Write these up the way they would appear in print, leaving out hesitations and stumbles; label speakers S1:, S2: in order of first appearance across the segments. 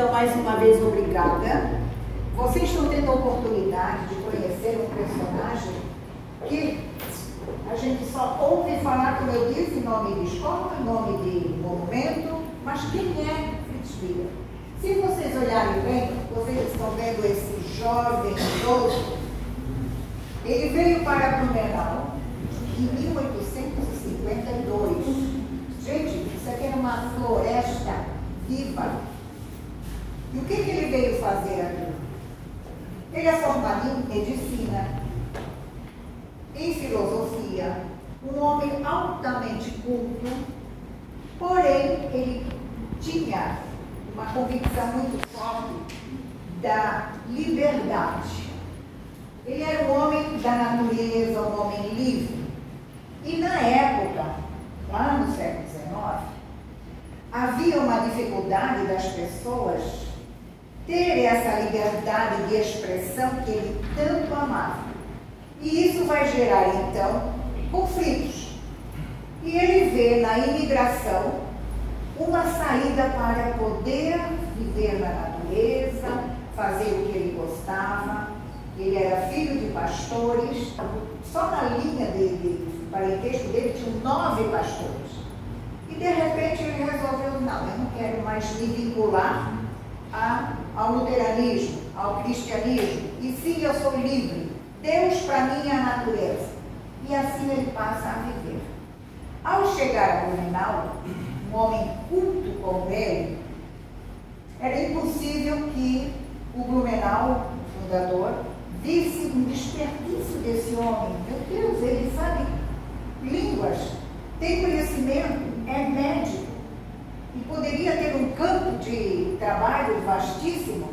S1: Então, mais uma vez, obrigada. Vocês estão tendo a oportunidade de conhecer um personagem que a gente só ouve falar, como eu disse, em nome de escola, em nome de monumento, mas quem é Fritz Miller? Se vocês olharem bem, vocês estão vendo esse jovem idoso. Ele veio para Blumenau em 1852. Gente, isso aqui era uma floresta viva. E o que ele veio fazer aqui? Ele é formado em medicina, em filosofia, um homem altamente culto, porém ele tinha uma convicção muito forte da liberdade. Ele era um homem da natureza, um homem livre. E na época, lá no século XIX, havia uma dificuldade das pessoas ter essa liberdade de expressão que ele tanto amava. E isso vai gerar, então, conflitos. E ele vê na imigração uma saída para poder viver na natureza, fazer o que ele gostava. Ele era filho de pastores, só na linha de parentesco dele tinham 9 pastores. E de repente ele resolveu, não, eu não quero mais me vincular ao luteranismo, ao cristianismo, e sim, eu sou livre. Deus para mim é a natureza. E assim ele passa a viver. Ao chegar a Blumenau, um homem culto como ele, era impossível que o Blumenau, fundador, visse um desperdício desse homem. Meu Deus, ele sabe línguas, tem conhecimento, é médico e poderia ter um campo de trabalho vastíssimo.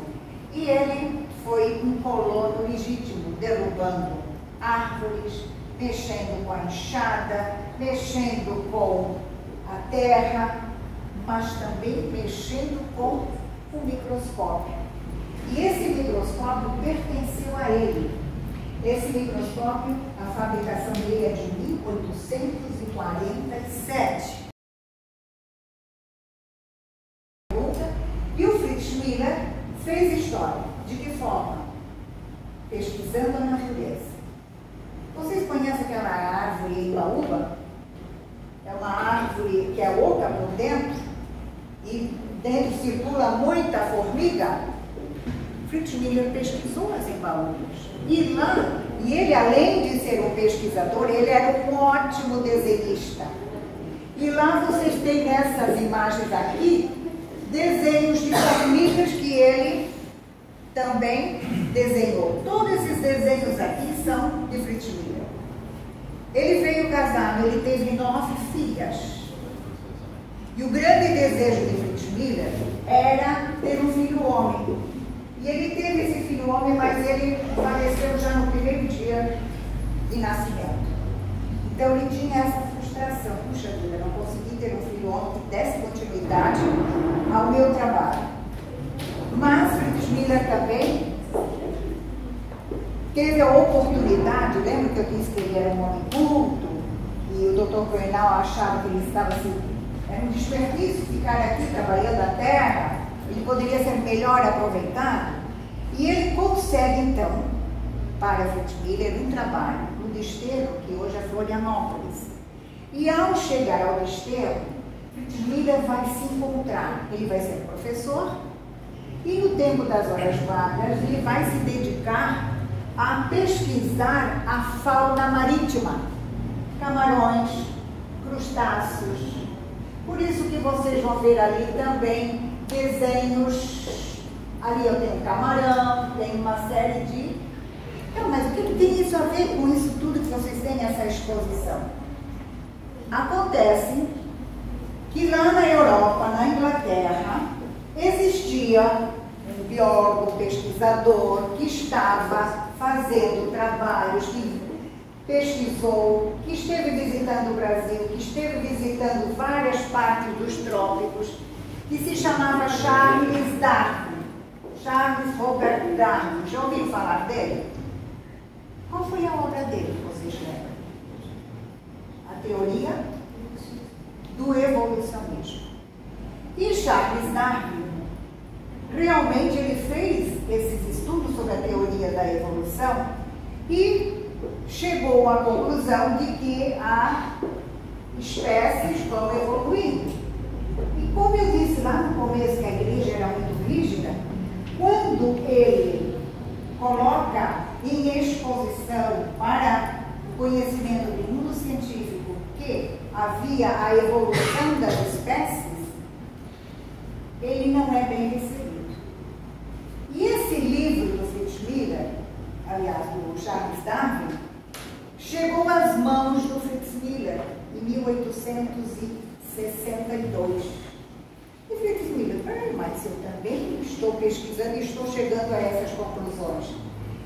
S1: E ele foi um colono legítimo, derrubando árvores, mexendo com a enxada, mexendo com a terra, mas também mexendo com o microscópio. E esse microscópio pertenceu a ele. Esse microscópio, a fabricação dele é de 1847. E o Fritz Miller fez história. De que forma? Pesquisando a natureza. Vocês conhecem aquela árvore em Baúba? É uma árvore que é oca por dentro e dentro circula muita formiga. Fritz Miller pesquisou as embaúbas. E lá, e ele além de ser um pesquisador, ele era um ótimo desenhista. E lá vocês têm nessas imagens aqui, desenhos de formigas que ele também desenhou. Todos esses desenhos aqui são de Fritz Miller. Ele veio casado, ele teve 9 filhas. E o grande desejo de Fritz Miller era ter um filho homem. E ele teve esse filho homem, mas ele faleceu já no primeiro dia de nascimento. Então ele tinha essa frustração. Puxa vida, eu não consegui ter um filho homem que desse continuidade ao meu trabalho. Mas Fritz Miller também teve a oportunidade, lembra que eu disse que ele era um homem culto, e o Dr. Coenal achava que ele estava assim, era um desperdício ficar aqui trabalhando a terra, ele poderia ser melhor aproveitado. E ele consegue, então, para Fritz Miller, um trabalho no desterro, que hoje é Florianópolis. E ao chegar ao desterro, Fritz Miller vai se encontrar, ele vai ser professor, e no tempo das horas vagas, ele vai se dedicar a pesquisar a fauna marítima, camarões, crustáceos. Por isso que vocês vão ver ali também desenhos. Ali eu tenho camarão, tem uma série de... Então, mas o que tem isso a ver com isso tudo que vocês têm nessa exposição? Acontece que lá na Europa, na Inglaterra, existia um biólogo, pesquisador, que estava fazendo trabalhos, que pesquisou, que esteve visitando o Brasil, que esteve visitando várias partes dos trópicos, que se chamava Charles Darwin. Charles Robert Darwin. Já ouviram falar dele? Qual foi a obra dele, vocês lembram? A teoria do evolucionismo. E Charles Darwin realmente ele fez esses estudos sobre a teoria da evolução e chegou à conclusão de que as espécies vão evoluindo. E como eu disse lá no começo que a igreja era muito rígida, quando ele coloca em exposição para o conhecimento do mundo científico que havia a evolução das espécies, ele não é bem recebido. E esse livro do Fritz Miller, aliás, do Charles Darwin, chegou às mãos do Fritz Miller em 1862. E Fritz Miller, peraí, mas eu também estou pesquisando e estou chegando a essas conclusões.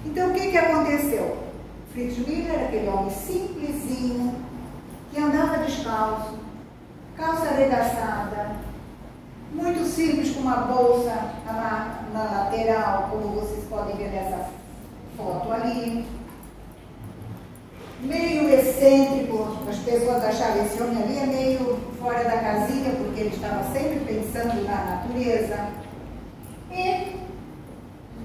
S1: Então, o que aconteceu? Fritz Miller era aquele homem simplesinho, que andava descalço, calça arregaçada, muito simples, com uma bolsa na lateral, como vocês podem ver nessa foto ali. Meio excêntrico, as pessoas achavam esse homem ali meio fora da casinha, porque ele estava sempre pensando na natureza. E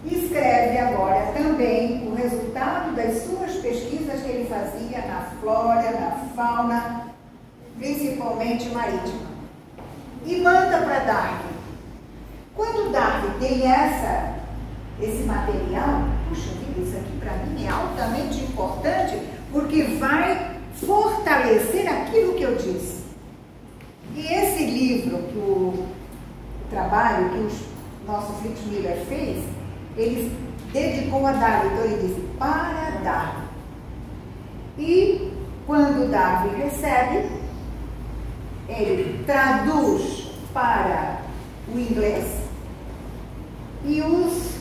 S1: escreve agora também o resultado das suas pesquisas que ele fazia na flora, na fauna, principalmente marítima. E manda para Darwin. Quando Darwin tem esse material, puxa vida, isso aqui para mim é altamente importante, porque vai fortalecer aquilo que eu disse. E esse livro, o trabalho que o nosso Fritz Miller fez, ele dedicou a Darwin, então ele disse, para Darwin. E quando Darwin recebe, ele traduz para o inglês e os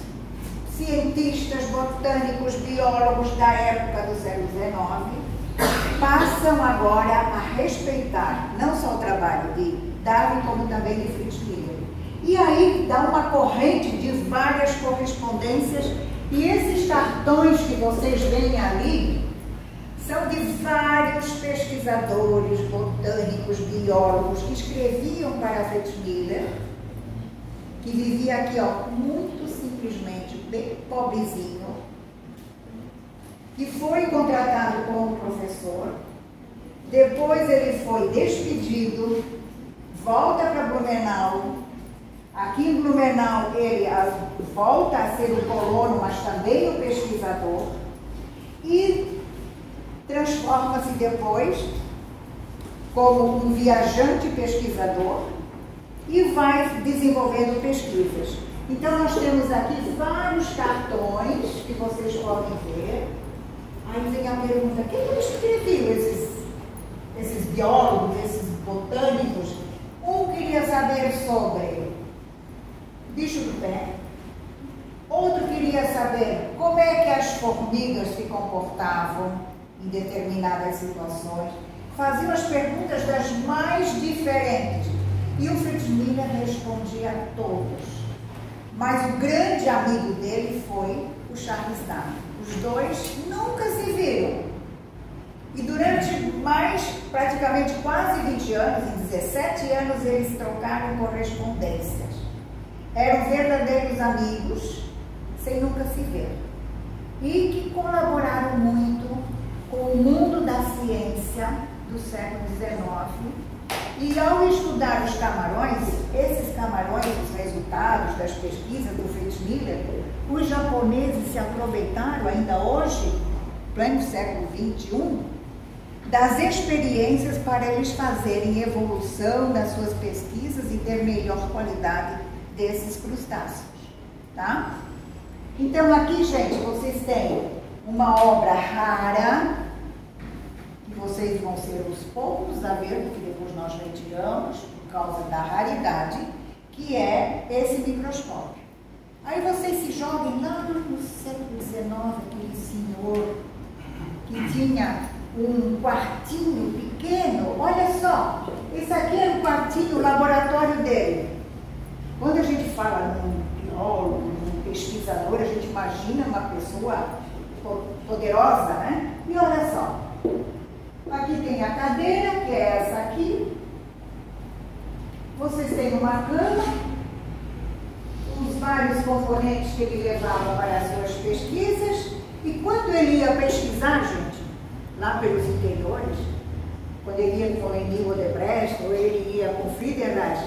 S1: cientistas botânicos, biólogos da época do século XIX passam agora a respeitar não só o trabalho de Darwin, como também de Fritz Miller. E aí dá uma corrente de várias correspondências, e esses cartões que vocês veem ali são de vários pesquisadores, botânicos, biólogos que escreviam para Fritz Miller, que vivia aqui, ó, muito simplesmente, bem pobrezinho, que foi contratado como professor, depois ele foi despedido, volta para Blumenau. Aqui em Blumenau ele volta a ser um colono, mas também um pesquisador, e transforma-se depois como um viajante pesquisador e vai desenvolvendo pesquisas. Então nós temos aqui vários cartões que vocês podem ver. Aí vem a pergunta, quem escreveu esses biólogos, esses botânicos? Um queria saber sobre bicho do pé, outro queria saber como é que as formigas se comportavam em determinadas situações, faziam as perguntas das mais diferentes, e o Fritz Miller respondia a todos. Mas o grande amigo dele foi o Charles Darwin. Os dois nunca se viram. E durante praticamente quase 20 anos, em 17 anos, eles trocaram correspondências. Eram verdadeiros amigos, sem nunca se ver. E que colaboraram muito com o mundo da ciência do século XIX. E ao estudar os camarões, esses camarões, os resultados das pesquisas do Fritz Miller, os japoneses se aproveitaram ainda hoje, pleno século XXI, das experiências para eles fazerem evolução das suas pesquisas e ter melhor qualidade desses crustáceos, tá? Então aqui, gente, vocês têm uma obra rara, que vocês vão ser os poucos a ver, porque depois nós retiramos por causa da raridade, que é esse microscópio. Aí vocês se joguem lá no século XIX, aquele senhor que tinha um quartinho pequeno. Olha só, esse aqui era o quartinho, o laboratório dele. Quando a gente fala num biólogo, num pesquisador, a gente imagina uma pessoa poderosa, né? E olha só, aqui tem a cadeira, que é essa aqui. Vocês têm uma cama, os vários componentes que ele levava para as suas pesquisas, e quando ele ia pesquisar, gente, lá pelos interiores, quando ele ia com o Emil Odebrecht, ou ele ia com Friedreich,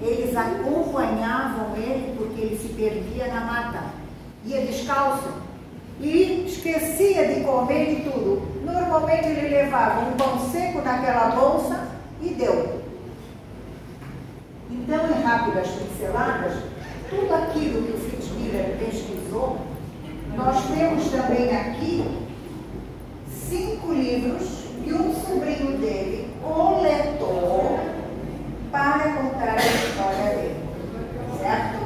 S1: eles acompanhavam ele porque ele se perdia na mata, ia descalço e esquecia de comer e tudo. Normalmente ele levava um pão seco naquela bolsa e deu. Então, em rápidas pinceladas, tudo aquilo que o Fritz Miller pesquisou, nós temos também aqui 5 livros que um sobrinho dele coletou para contar a história dele, certo?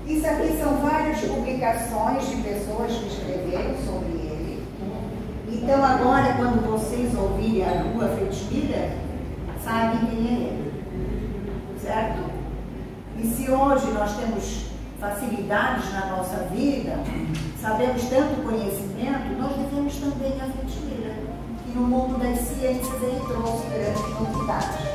S1: Isso aqui são várias publicações de pessoas que escreveram sobre ele. Então agora, quando vocês ouvirem a rua Fritz Miller, sabem quem é ele, certo? E se hoje nós temos facilidades na nossa vida, sabemos tanto conhecimento, nós devemos também a Fritz Miller, que no mundo das ciências ele trouxe grandes novidades.